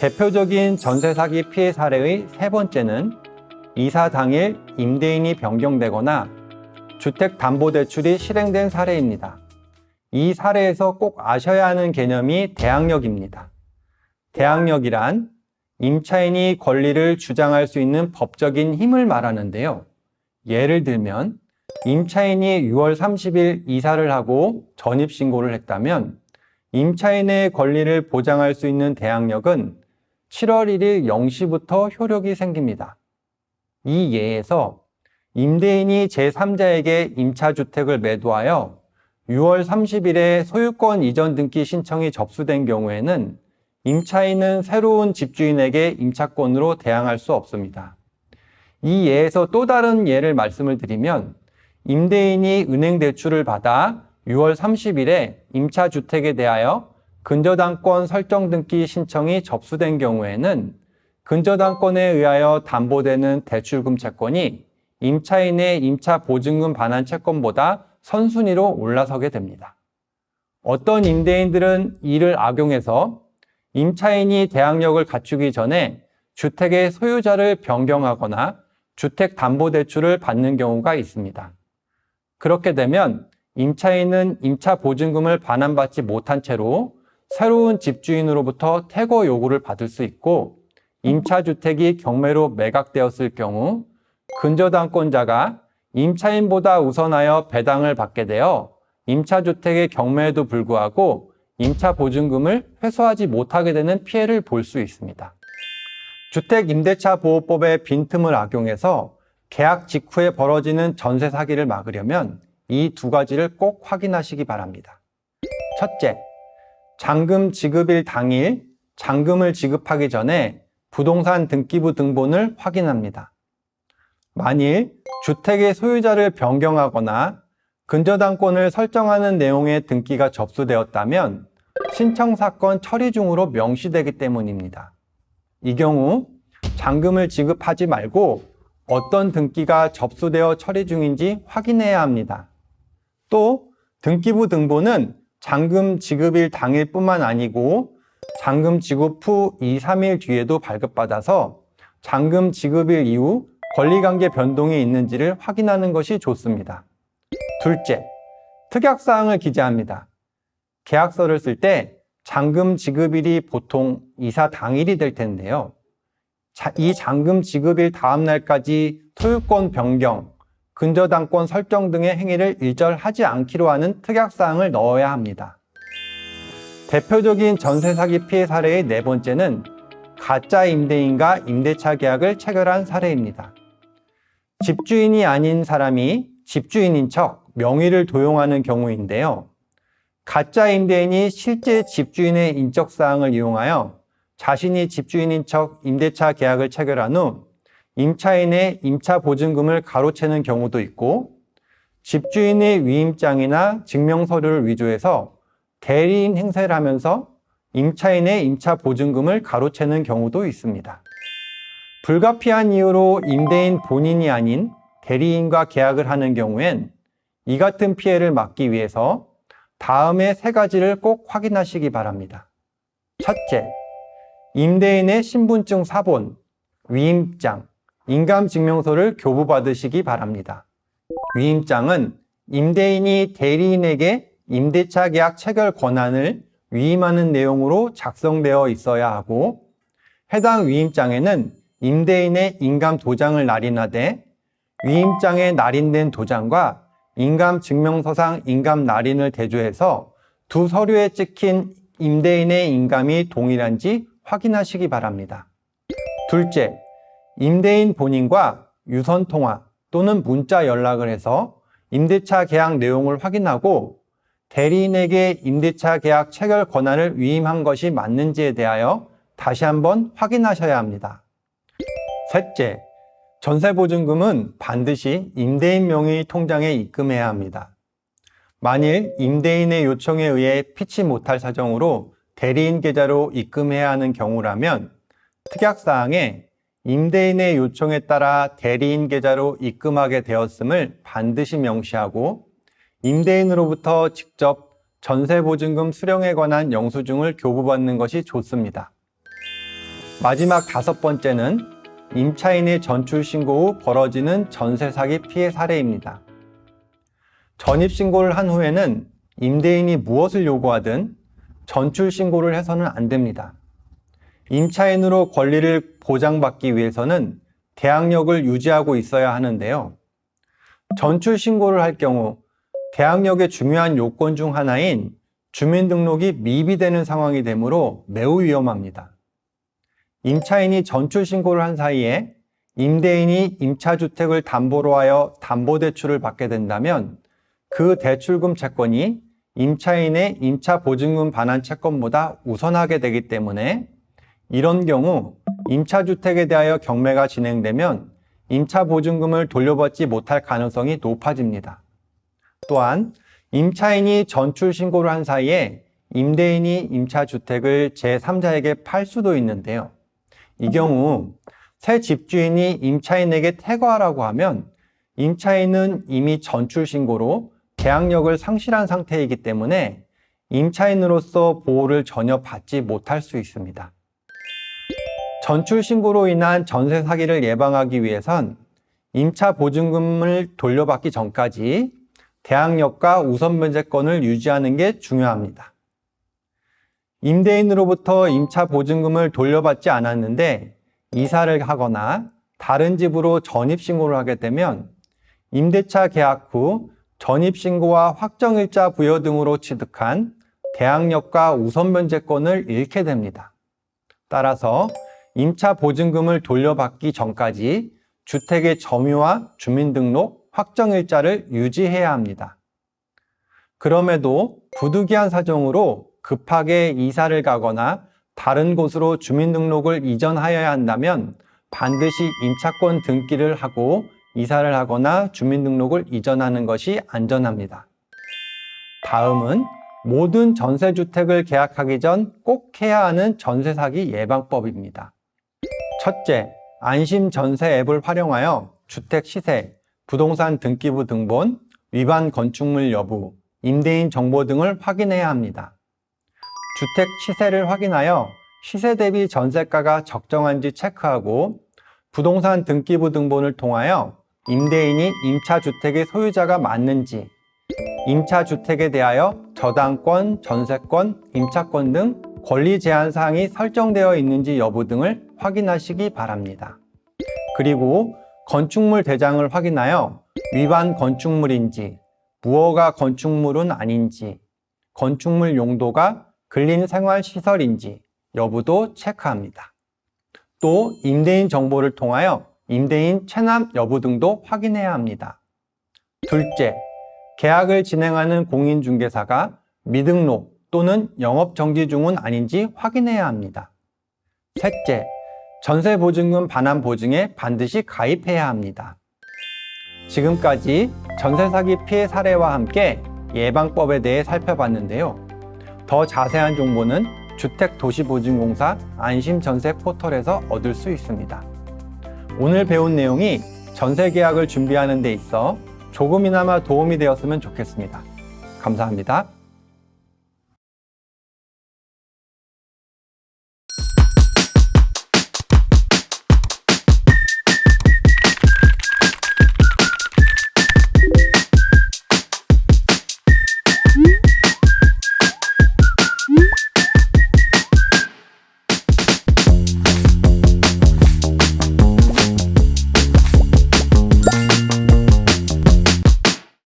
대표적인 전세 사기 피해 사례의 세 번째는 이사 당일 임대인이 변경되거나 주택담보대출이 실행된 사례입니다. 이 사례에서 꼭 아셔야 하는 개념이 대항력입니다. 대항력이란 임차인이 권리를 주장할 수 있는 법적인 힘을 말하는데요. 예를 들면 임차인이 6월 30일 이사를 하고 전입신고를 했다면 임차인의 권리를 보장할 수 있는 대항력은 7월 1일 0시부터 효력이 생깁니다. 이 예에서 임대인이 제3자에게 임차주택을 매도하여 6월 30일에 소유권 이전 등기 신청이 접수된 경우에는 임차인은 새로운 집주인에게 임차권으로 대항할 수 없습니다. 이 예에서 또 다른 예를 말씀을 드리면 임대인이 은행 대출을 받아 6월 30일에 임차주택에 대하여 근저당권 설정 등기 신청이 접수된 경우에는 근저당권에 의하여 담보되는 대출금 채권이 임차인의 임차보증금 반환 채권보다 선순위로 올라서게 됩니다. 어떤 임대인들은 이를 악용해서 임차인이 대항력을 갖추기 전에 주택의 소유자를 변경하거나 주택담보대출을 받는 경우가 있습니다. 그렇게 되면 임차인은 임차보증금을 반환받지 못한 채로 새로운 집주인으로부터 퇴거 요구를 받을 수 있고 임차주택이 경매로 매각되었을 경우 근저당권자가 임차인보다 우선하여 배당을 받게 되어 임차주택의 경매에도 불구하고 임차보증금을 회수하지 못하게 되는 피해를 볼 수 있습니다. 주택임대차보호법의 빈틈을 악용해서 계약 직후에 벌어지는 전세 사기를 막으려면 이 두 가지를 꼭 확인하시기 바랍니다. 첫째, 잔금 지급일 당일 잔금을 지급하기 전에 부동산 등기부 등본을 확인합니다. 만일 주택의 소유자를 변경하거나 근저당권을 설정하는 내용의 등기가 접수되었다면 신청사건 처리 중으로 명시되기 때문입니다. 이 경우 잔금을 지급하지 말고 어떤 등기가 접수되어 처리 중인지 확인해야 합니다. 또 등기부 등본은 잔금 지급일 당일뿐만 아니고 잔금 지급 후 2, 3일 뒤에도 발급받아서 잔금 지급일 이후 권리관계 변동이 있는지를 확인하는 것이 좋습니다. 둘째, 특약사항을 기재합니다. 계약서를 쓸 때 잔금 지급일이 보통 이사 당일이 될 텐데요. 이 잔금 지급일 다음 날까지 소유권 변경, 근저당권 설정 등의 행위를 일절하지 않기로 하는 특약사항을 넣어야 합니다. 대표적인 전세 사기 피해 사례의 네 번째는 가짜 임대인과 임대차 계약을 체결한 사례입니다. 집주인이 아닌 사람이 집주인인 척 명의를 도용하는 경우인데요. 가짜 임대인이 실제 집주인의 인적사항을 이용하여 자신이 집주인인 척 임대차 계약을 체결한 후 임차인의 임차보증금을 가로채는 경우도 있고 집주인의 위임장이나 증명서류를 위조해서 대리인 행세를 하면서 임차인의 임차보증금을 가로채는 경우도 있습니다. 불가피한 이유로 임대인 본인이 아닌 대리인과 계약을 하는 경우엔 이 같은 피해를 막기 위해서 다음의 세 가지를 꼭 확인하시기 바랍니다. 첫째, 임대인의 신분증 사본, 위임장, 인감증명서를 교부받으시기 바랍니다. 위임장은 임대인이 대리인에게 임대차 계약 체결 권한을 위임하는 내용으로 작성되어 있어야 하고 해당 위임장에는 임대인의 인감 도장을 날인하되 위임장에 날인된 도장과 인감증명서상 인감 날인을 대조해서 두 서류에 찍힌 임대인의 인감이 동일한지 확인하시기 바랍니다. 둘째, 임대인 본인과 유선통화 또는 문자 연락을 해서 임대차 계약 내용을 확인하고 대리인에게 임대차 계약 체결 권한을 위임한 것이 맞는지에 대하여 다시 한번 확인하셔야 합니다. 셋째, 전세보증금은 반드시 임대인 명의 통장에 입금해야 합니다. 만일 임대인의 요청에 의해 피치 못할 사정으로 대리인 계좌로 입금해야 하는 경우라면 특약사항에 임대인의 요청에 따라 대리인 계좌로 입금하게 되었음을 반드시 명시하고 임대인으로부터 직접 전세보증금 수령에 관한 영수증을 교부받는 것이 좋습니다. 마지막 5번째는 임차인의 전출 신고 후 벌어지는 전세 사기 피해 사례입니다. 전입 신고를 한 후에는 임대인이 무엇을 요구하든 전출 신고를 해서는 안 됩니다. 임차인으로 권리를 보장받기 위해서는 대항력을 유지하고 있어야 하는데요. 전출 신고를 할 경우 대항력의 중요한 요건 중 하나인 주민등록이 미비되는 상황이 되므로 매우 위험합니다. 임차인이 전출 신고를 한 사이에 임대인이 임차주택을 담보로 하여 담보대출을 받게 된다면 그 대출금 채권이 임차인의 임차보증금 반환 채권보다 우선하게 되기 때문에 이런 경우 임차주택에 대하여 경매가 진행되면 임차보증금을 돌려받지 못할 가능성이 높아집니다. 또한 임차인이 전출 신고를 한 사이에 임대인이 임차주택을 제3자에게 팔 수도 있는데요. 이 경우 새 집주인이 임차인에게 퇴거하라고 하면 임차인은 이미 전출 신고로 계약력을 상실한 상태이기 때문에 임차인으로서 보호를 전혀 받지 못할 수 있습니다. 전출 신고로 인한 전세 사기를 예방하기 위해선 임차 보증금을 돌려받기 전까지 대항력과 우선 변제권을 유지하는 게 중요합니다. 임대인으로부터 임차 보증금을 돌려받지 않았는데 이사를 하거나 다른 집으로 전입 신고를 하게 되면 임대차 계약 후 전입 신고와 확정일자 부여 등으로 취득한 대항력과 우선 변제권을 잃게 됩니다. 따라서 임차 보증금을 돌려받기 전까지 주택의 점유와 주민등록, 확정일자를 유지해야 합니다. 그럼에도 부득이한 사정으로 급하게 이사를 가거나 다른 곳으로 주민등록을 이전하여야 한다면 반드시 임차권 등기를 하고 이사를 하거나 주민등록을 이전하는 것이 안전합니다. 다음은 모든 전세주택을 계약하기 전 꼭 해야 하는 전세 사기 예방법입니다. 첫째, 안심전세 앱을 활용하여 주택 시세, 부동산 등기부 등본, 위반 건축물 여부, 임대인 정보 등을 확인해야 합니다. 주택 시세를 확인하여 시세 대비 전세가가 적정한지 체크하고 부동산 등기부 등본을 통하여 임대인이 임차주택의 소유자가 맞는지, 임차주택에 대하여 저당권, 전세권, 임차권 등 권리 제한 사항이 설정되어 있는지 여부 등을 확인하시기 바랍니다. 그리고 건축물 대장을 확인하여 위반 건축물인지, 무허가 건축물은 아닌지, 건축물 용도가 근린생활시설인지 여부도 체크합니다. 또 임대인 정보를 통하여 임대인 체납 여부 등도 확인해야 합니다. 둘째, 계약을 진행하는 공인중개사가 미등록 또는 영업정지 중은 아닌지 확인해야 합니다. 셋째, 전세보증금 반환 보증에 반드시 가입해야 합니다. 지금까지 전세사기 피해 사례와 함께 예방법에 대해 살펴봤는데요. 더 자세한 정보는 주택도시보증공사 안심전세 포털에서 얻을 수 있습니다. 오늘 배운 내용이 전세계약을 준비하는 데 있어 조금이나마 도움이 되었으면 좋겠습니다. 감사합니다.